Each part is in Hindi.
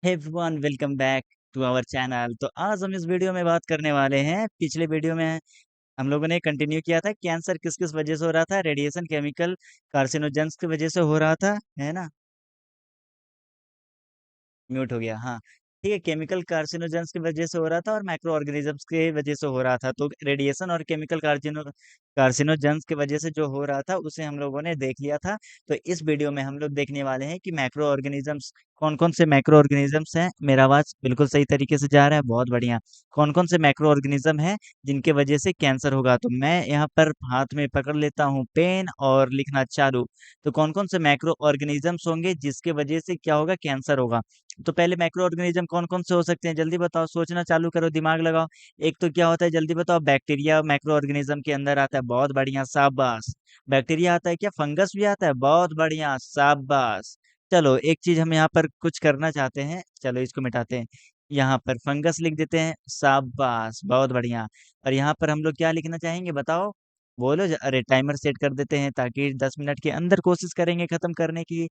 Everyone welcome back to our channel. तो आज हम इस वीडियो में बात करने वाले हैं। पिछले वीडियो में हम लोगों ने कंटिन्यू किया था कैंसर किस किस वजह से हो रहा था। रेडिएशन, केमिकल, कार्सिनोजेंस की वजह से हो रहा था, है ना। म्यूट हो गया, हाँ। ठीक है, केमिकल कार्सिनोजेंस की वजह से हो रहा था और माइक्रो ऑर्गेनिजम्स की वजह से हो रहा था। तो रेडिएशन और केमिकल कार्सिनोजेंस की वजह से जो हो रहा था उसे हम लोगों ने देख लिया था। तो इस वीडियो में हम लोग देखने वाले हैं कि माइक्रो ऑर्गेनिजम्स कौन कौन से माइक्रो ऑर्गेनिजम्स हैं। मेरा आवाज बिल्कुल सही तरीके से जा रहा है, बहुत बढ़िया। कौन कौन से माइक्रो ऑर्गेनिज्म है जिनके वजह से कैंसर होगा। तो मैं यहाँ पर हाथ में पकड़ लेता हूँ पेन और लिखना चालू। तो कौन कौन से माइक्रो ऑर्गेनिजम्स होंगे जिसके वजह से क्या होगा, कैंसर होगा। तो पहले माइक्रो ऑर्गेनिज्म कौन कौन से हो सकते हैं, जल्दी बताओ, सोचना चालू करो, दिमाग लगाओ। एक तो क्या होता है, जल्दी बताओ। बैक्टीरिया माइक्रो ऑर्गेनिज्म के अंदर आता है, बहुत बढ़िया, शाबाश। बैक्टीरिया आता है क्या, फंगस भी आता है, बहुत बढ़िया, शाबाश। चलो एक चीज हम यहाँ पर कुछ करना चाहते हैं, चलो इसको मिटाते हैं। यहाँ पर फंगस लिख देते हैं, शाबाश, बहुत बढ़िया। और यहाँ पर हम लोग क्या लिखना चाहेंगे, बताओ, बोलो। अरे टाइमर सेट कर देते हैं ताकि 10 मिनट के अंदर कोशिश करेंगे खत्म करने की।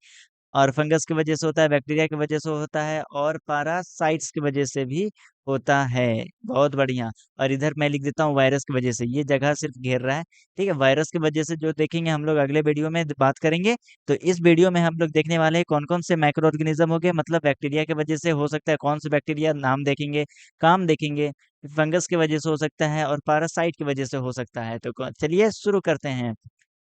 और फंगस की वजह से होता है, बैक्टीरिया की वजह से होता है, और पैरासाइट्स की वजह से भी होता है, बहुत बढ़िया। और इधर मैं लिख देता हूँ वायरस की वजह से, ये जगह सिर्फ घेर रहा है। ठीक है, वायरस की वजह से जो देखेंगे हम लोग अगले वीडियो में बात करेंगे। तो इस वीडियो में हम लोग देखने वाले हैं कौन कौन से माइक्रो ऑर्गेनिज्म हो गए, मतलब बैक्टीरिया की वजह से हो सकता है, कौन से बैक्टीरिया नाम देखेंगे, काम देखेंगे। फंगस की वजह से हो सकता है और पैरासाइट की वजह से हो सकता है। तो चलिए शुरू करते हैं।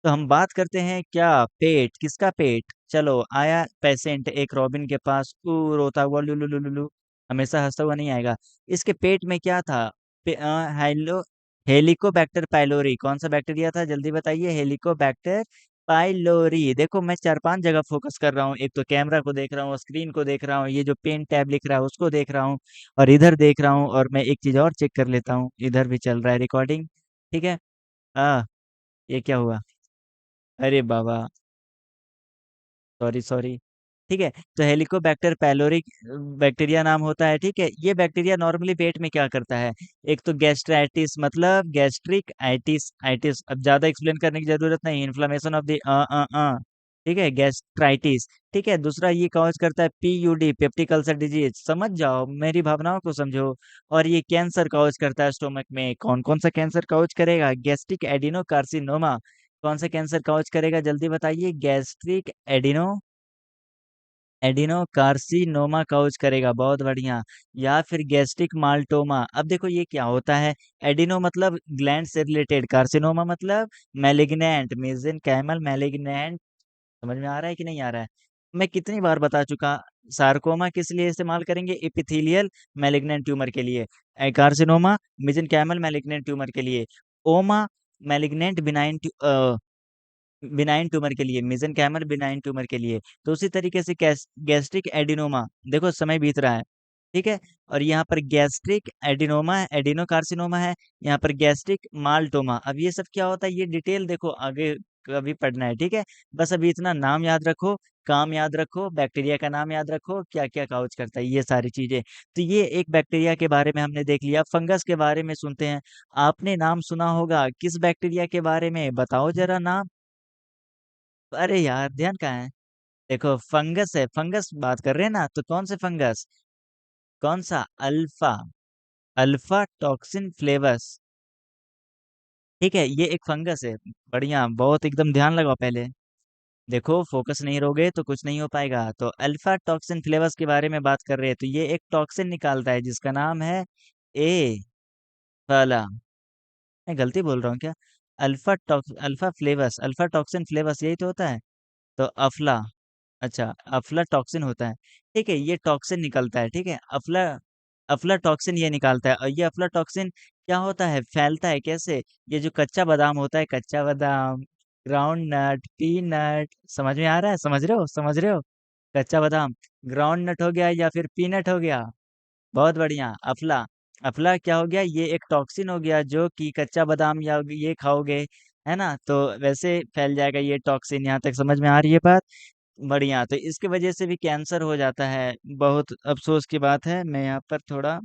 तो हम बात करते हैं क्या, पेट, किसका पेट। चलो आया पेशेंट एक रॉबिन के पास, रोता हुआ, लुलु लुलु लुलु, हमेशा हंसता हुआ नहीं आएगा। इसके पेट में क्या था, हेलो, हेलिकोबैक्टर पाइलोरी। कौन सा बैक्टीरिया था, जल्दी बताइए, हेलिकोबैक्टर पाइलोरी। देखो मैं 4-5 जगह फोकस कर रहा हूँ, एक तो कैमरा को देख रहा हूँ, स्क्रीन को देख रहा हूँ, ये जो पेन टैब लिख रहा है उसको देख रहा हूँ, और इधर देख रहा हूँ। और मैं एक चीज और चेक कर लेता हूँ, इधर भी चल रहा है रिकॉर्डिंग। ठीक है। हाँ, ये क्या हुआ, अरे बाबा, सॉरी सॉरी। ठीक है, तो हेलिकोबैक्टर पैलोरी बैक्टीरिया नाम होता है। ठीक है, ये बैक्टीरिया नॉर्मली पेट में क्या करता है, एक तो गैस्ट्राइटिस, मतलब गैस्ट्रिक आइटिस, आइटिस अब ज्यादा एक्सप्लेन करने की जरूरत नहीं, इन्फ्लामेशन ऑफ द ठीक है, गैस्ट्राइटिस। ठीक है, दूसरा ये कॉज करता है पीयूडी, पेप्टिक अल्सर डिजीज, समझ जाओ, मेरी भावनाओं को समझो। और ये कैंसर कॉज करता है स्टोमक में। कौन कौन सा कैंसर कॉज करेगा, गैस्ट्रिक एडिनो कार्सिनोमा। कौन सा कैंसर कॉज करेगा, जल्दी बताइए, gastric adeno, adeno carcinoma couch करेगा, बहुत बढ़िया। या फिर गैस्ट्रिक माल्टोमा। अब देखो ये क्या होता है, एडिनो मतलब ग्लैंड से रिलेटेड, कार्सिनोमा मतलब मैलिग्नेंट, मेजन कैमल मैलिग्नेंट। समझ में आ रहा है कि नहीं आ रहा है, मैं कितनी बार बता चुका। सार्कोमा किस लिए इस्तेमाल करेंगे, एपिथेलियल मैलिग्नेंट ट्यूमर के लिए। कार्सिनोमा मेजन कैमल मैलिग्नेंट ट्यूमर के लिए। ओमा मैलिग्नेंट बिनाइन, बिनाइन ट्यूमर के लिए, मेजन कैमर बिनाइन ट्यूमर के लिए। तो उसी तरीके से गैस्ट्रिक एडिनोमा, देखो समय बीत रहा है। ठीक है, और यहाँ पर गैस्ट्रिक एडिनोमा है, एडिनो कार्सिनोमा है। यहाँ पर गैस्ट्रिक माल्टोमा। अब ये सब क्या होता है, ये डिटेल देखो आगे कभी पढ़ना है। ठीक है, बस अभी इतना नाम याद रखो, काम याद रखो, बैक्टीरिया का नाम याद रखो, क्या क्या काउज करता है, ये सारी चीजें। तो ये एक बैक्टीरिया के बारे में हमने देख लिया। फंगस के बारे में सुनते हैं। आपने नाम सुना होगा किस बैक्टीरिया के बारे में, बताओ जरा नाम। अरे यार ध्यान कहाँ है, देखो फंगस है, फंगस बात कर रहे हैं ना, तो कौन से फंगस, कौन सा, अल्फा, अल्फा टॉक्सिन फ्लेवस। ठीक है, ये एक फंगस है, बढ़िया, बहुत एकदम ध्यान लगाओ पहले। देखो फोकस नहीं रहोगे तो कुछ नहीं हो पाएगा। तो अल्फा टॉक्सिन फ्लेवस के बारे में बात कर रहे हैं, तो ये एक टॉक्सिन निकालता है जिसका नाम है ए फला, मैं गलती बोल रहा हूँ क्या, अल्फा फ्लेवस, अल्फा टॉक्सिन फ्लेवस यही तो होता है। तो अफला, अच्छा, अफ्लाटॉक्सिन होता है। ठीक है, ये टॉक्सिन निकलता है। ठीक है, अफ्लाटॉक्सिन ये निकालता है। और ये अफ्लाटॉक्सिन क्या होता है, फैलता है कैसे, ये जो कच्चा बादाम होता है, कच्चा बादाम, ग्राउंड नट, पीनट, समझ में आ रहा है, समझ रहे हो, समझ रहे हो। कच्चा बादाम, ग्राउंड नट हो गया या फिर पीनट हो गया, बहुत बढ़िया। अफला, अफला क्या हो गया, ये एक टॉक्सिन हो गया जो कि कच्चा बादाम या ये खाओगे, है ना, तो वैसे फैल जाएगा ये टॉक्सिन। यहाँ तक समझ में आ रही है बात, बढ़िया। तो इसकी वजह से भी कैंसर हो जाता है, बहुत अफसोस की बात है। मैं यहाँ पर थोड़ा,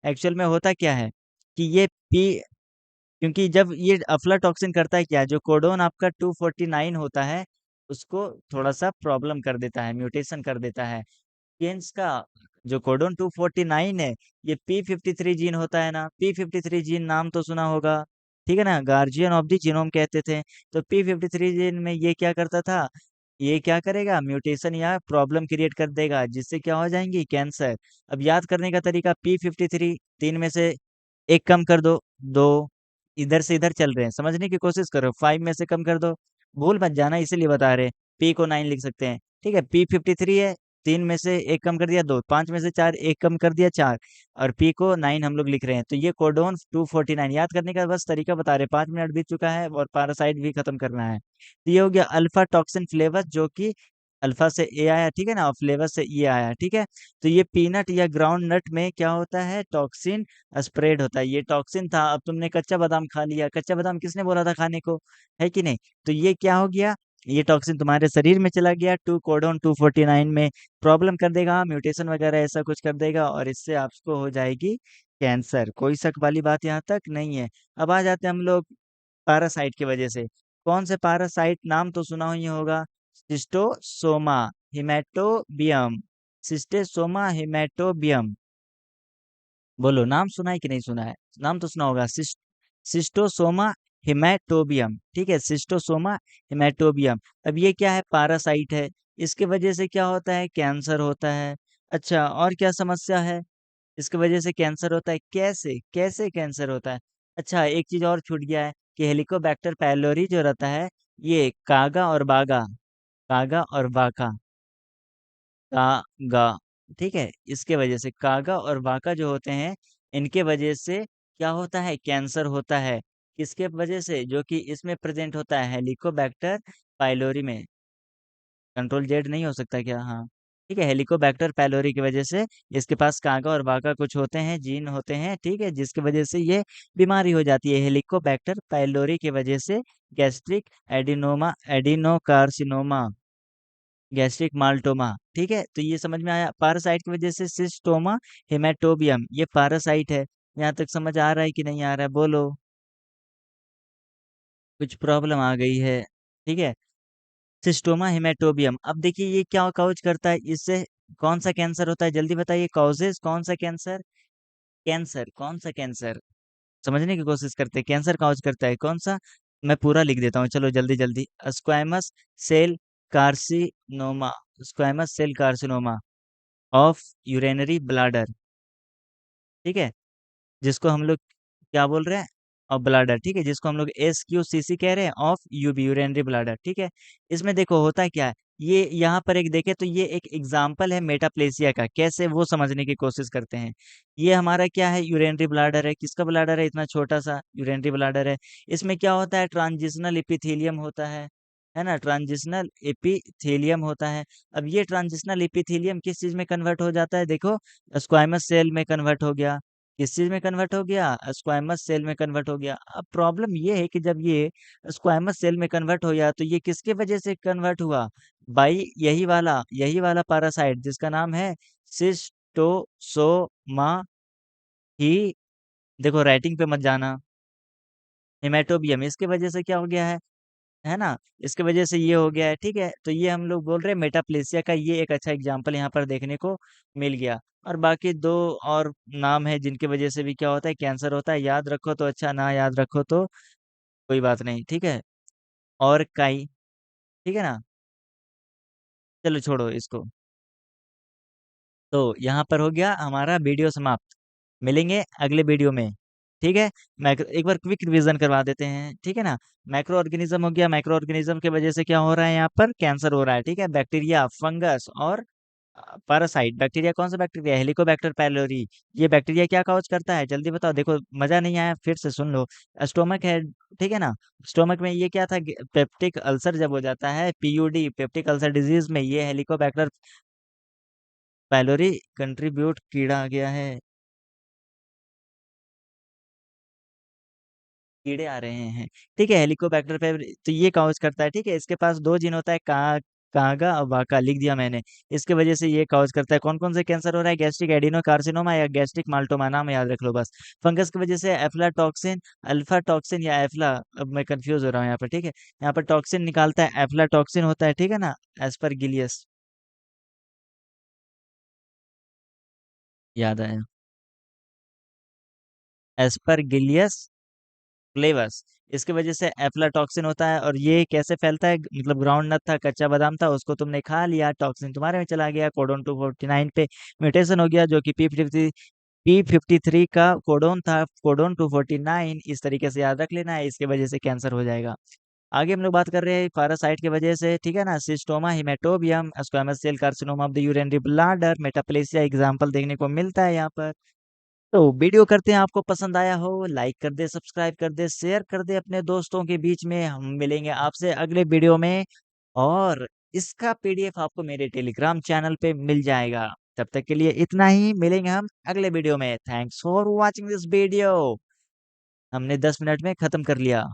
एक्चुअल में होता क्या है कि ये पी, क्योंकि जब ये अफ्लाटॉक्सिन करता है क्या, जो कोडोन आपका 249 होता है उसको थोड़ा सा प्रॉब्लम कर देता है, म्यूटेशन कर देता है। केन्स का जो कोडोन 249 है, ये P53 जीन होता है ना, P53 जीन नाम तो सुना होगा, ठीक है ना, गार्जियन ऑफ द जीनोम कहते थे। तो P53 जीन में ये क्या करता था, ये क्या करेगा, म्यूटेशन या प्रॉब्लम क्रिएट कर देगा, जिससे क्या हो जाएंगी, कैंसर। अब याद करने का तरीका, P53, तीन में से एक कम कर दो, दो, इधर से इधर चल रहे हैं, समझने की कोशिश करो, 5 में से कम कर दो, भूल मत जाना, इसीलिए बता रहे हैं। P को 9 लिख सकते हैं, ठीक है, P53 है, तीन में से एक कम कर दिया, दो, पांच में से चार, एक कम कर दिया, चार, और पी को 9 हम लोग लिख रहे हैं, तो ये कोडोन 249 याद करने का बस तरीका बता रहे हैं। 5 मिनट बीत चुका है और पैरासाइट भी खत्म करना है। तो ये हो गया अल्फा टॉक्सिन फ्लेवर, जो कि अल्फा से ए आया, ठीक है ना, और फ्लेवर से ये आया, ठीक है। तो ये पीनट या ग्राउंड नट में क्या होता है, टॉक्सिन स्प्रेड होता है, ये टॉक्सिन था। अब तुमने कच्चा बादाम खा लिया, कच्चा बादाम किसने बोला था खाने को, है कि नहीं। तो ये क्या हो गया, ये टॉक्सिन तुम्हारे शरीर में चला गया, टू कोडोन 249 में, प्रॉब्लम कर देगा, म्यूटेशन वगैरह ऐसा कुछ कर देगा, और इससे आपको हो जाएगी कैंसर। कोई शक वाली बात यहाँ तक नहीं है। अब आ जाते हैं हम लोग पैरासाइट की वजह से। कौन से पैरासाइट, नाम तो सुना ही होगा, सिस्टोसोमा हिमेटोबियम, सिस्टेसोमा हिमेटोबियम, बोलो नाम सुना है कि नहीं सुना है, नाम तो सुना होगा, सिस्टोसोमा हिमेटोबियम, ठीक है, सिस्टोसोमा हिमेटोबियम। अब ये क्या है, पैरासाइट है, इसके वजह से क्या होता है, कैंसर होता है। अच्छा, और क्या समस्या है, इसकी वजह से कैंसर होता है, कैसे कैसे कैंसर होता है। अच्छा, एक चीज और छूट गया है कि हेलिकोबैक्टर पायलोरी जो रहता है, ये कागा और बागा, कागा और बाका, कागा, ठीक है, इसके वजह से कागा और बाका जो होते हैं, इनके वजह से क्या होता है, कैंसर होता है। किसके वजह से, जो कि इसमें प्रेजेंट होता है, हेलिकोबैक्टर पायलोरी में। कंट्रोल जेड नहीं हो सकता क्या, हाँ, ठीक है, हेलिकोबैक्टर पायलोरी की वजह से इसके पास कागा और बाका कुछ होते हैं, जीन होते हैं, ठीक है, जिसकी वजह से ये बीमारी हो जाती है, हेलिकोबैक्टर पायलोरी की वजह से गैस्ट्रिक एडिनोमा, एडिनोकार्सिनोमा, गैस्ट्रिक माल्टोमा, ठीक है। तो ये समझ में आया, पैरासाइट की वजह से सिस्टोमा हेमेटोबियम, ये पैरासाइट है। यहाँ तक समझ आ रहा है कि नहीं आ रहा है, बोलो, कुछ प्रॉब्लम आ गई है, ठीक है। सिस्टोमा हेमेटोबियम, अब देखिए ये क्या काउज करता है, इससे कौन सा कैंसर होता है, जल्दी बताइए, कॉजेज कौन सा कैंसर, कैंसर कौन सा कैंसर, समझने की कोशिश करते हैं, कैंसर काउज करता है कौन सा। मैं पूरा लिख देता हूँ, चलो जल्दी जल्दी, squamous cell carcinoma, squamous cell carcinoma of urinary bladder, ठीक है, जिसको हम लोग क्या बोल रहे हैं, ऑफ ब्लाडर, ठीक है, जिसको हम लोग SQCC कह रहे हैं, ऑफ यूबी, यूरेनरी ब्लाडर, ठीक है। इसमें देखो होता है क्या है, ये यहाँ पर एक देखे तो ये एक एग्जाम्पल है मेटाप्लेसिया का, कैसे वो समझने की कोशिश करते हैं। ये हमारा क्या है, यूरेनरी ब्लाडर है, किसका ब्लाडर है, इतना छोटा सा यूरेनरी ब्लाडर है। इसमें क्या होता है, ट्रांजिशनल एपिथेलियम होता है ना, ट्रांजिशनल एपिथेलियम होता है। अब ये ट्रांजिशनल एपिथेलियम किस चीज में कन्वर्ट हो जाता है, देखो, स्क्वायमस सेल में कन्वर्ट हो गया, किस चीज में कन्वर्ट हो गया, स्क्वायमस सेल में कन्वर्ट हो गया। अब प्रॉब्लम ये है कि जब ये स्क्वायमस सेल में कन्वर्ट हो गया, तो ये किसके वजह से कन्वर्ट हुआ, बाई यही वाला पैरासाइट जिसका नाम है सिस्टोसोमा ही, देखो राइटिंग पे मत जाना, हेमेटोबियम, इसके वजह से क्या हो गया है ना, इसके वजह से ये हो गया है, ठीक है। तो ये हम लोग बोल रहे हैं मेटाप्लेसिया का, ये एक अच्छा एग्जाम्पल यहाँ पर देखने को मिल गया। और बाकी दो और नाम है जिनकी वजह से भी क्या होता है, कैंसर होता है, याद रखो तो अच्छा, ना याद रखो तो कोई बात नहीं, ठीक है। और काई, ठीक है ना, चलो छोड़ो इसको। तो यहाँ पर हो गया हमारा वीडियो समाप्त, मिलेंगे अगले वीडियो में, ठीक है। मैक्रो एक बार क्विक रिवीजन करवा देते हैं, ठीक है ना। माइक्रो ऑर्गेनिज्म हो गया, माइक्रो ऑर्गेनिज्म की वजह से क्या हो रहा है, यहाँ पर कैंसर हो रहा है, ठीक है। बैक्टीरिया, फंगस और पैरासाइट। बैक्टीरिया कौन सा बैक्टीरिया, हेलिकोबैक्टर पायलोरी, ये बैक्टीरिया क्या काउज करता है, जल्दी बताओ, देखो मजा नहीं आया फिर से सुन लो। स्टोमक है, ठीक है ना, स्टोमक में ये क्या था, पेप्टिक अल्सर जब हो जाता है, PUD, पेप्टिक अल्सर डिजीज में, ये हेलिकोबैक्टर पायलोरी कंट्रीब्यूट कीड़ा आ गया है, कीड़े आ रहे हैं, ठीक है, हेलिकोबैक्टर पे, तो ये काउज करता है, ठीक है। इसके पास दो जीन होता है, कागा और वाका, लिख दिया मैंने। इसके वजह से ये काउज करता है, कौन कौन से कैंसर हो रहा है, गैस्ट्रिक एडिनो कार्सिनोमा या गैस्ट्रिक माल्टोमा, नाम याद रख लो बस। फंगस की वजह से एफ्लाटॉक्सिन, अल्फा टॉक्सिन या एफ्ला, अब मैं कंफ्यूज हो रहा हूँ यहाँ पर, ठीक है, यहाँ पर टॉक्सिन निकालता है, एफ्लाटॉक्सिन होता है, ठीक है ना, एज पर गिलियस। याद आया। एस्परगिलियस फ्लेवर्स। इसकी वजह से एफ्लाटॉक्सिन होता है, और ये कैसे फैलता है, मतलब ग्राउंड नट था, कच्चा बादाम था, उसको तुमने खा लिया, टॉक्सिन तुम्हारे में चला गया, कोडोन 249 पे म्यूटेशन हो गया, जो कि P53 का कोडोन था, कोडोन 249। इस तरीके से याद रख लेना है, इसके वजह से कैंसर हो जाएगा। आगे हम लोग बात कर रहे हैं पैरासाइट की वजह से, ठीक है ना, schistosoma haematobium, squamous cell carcinoma of the urinary bladder, metaplasia example देखने को मिलता है यहाँ पर। तो वीडियो करते हैं आपको पसंद आया हो, लाइक कर दे, सब्सक्राइब कर दे, शेयर कर दे अपने दोस्तों के बीच में। हम मिलेंगे आपसे अगले वीडियो में, और इसका पीडीएफ आपको मेरे टेलीग्राम चैनल पे मिल जाएगा। तब तक के लिए इतना ही, मिलेंगे हम अगले वीडियो में। Thanks for watching this video. हमने 10 मिनट में खत्म कर लिया।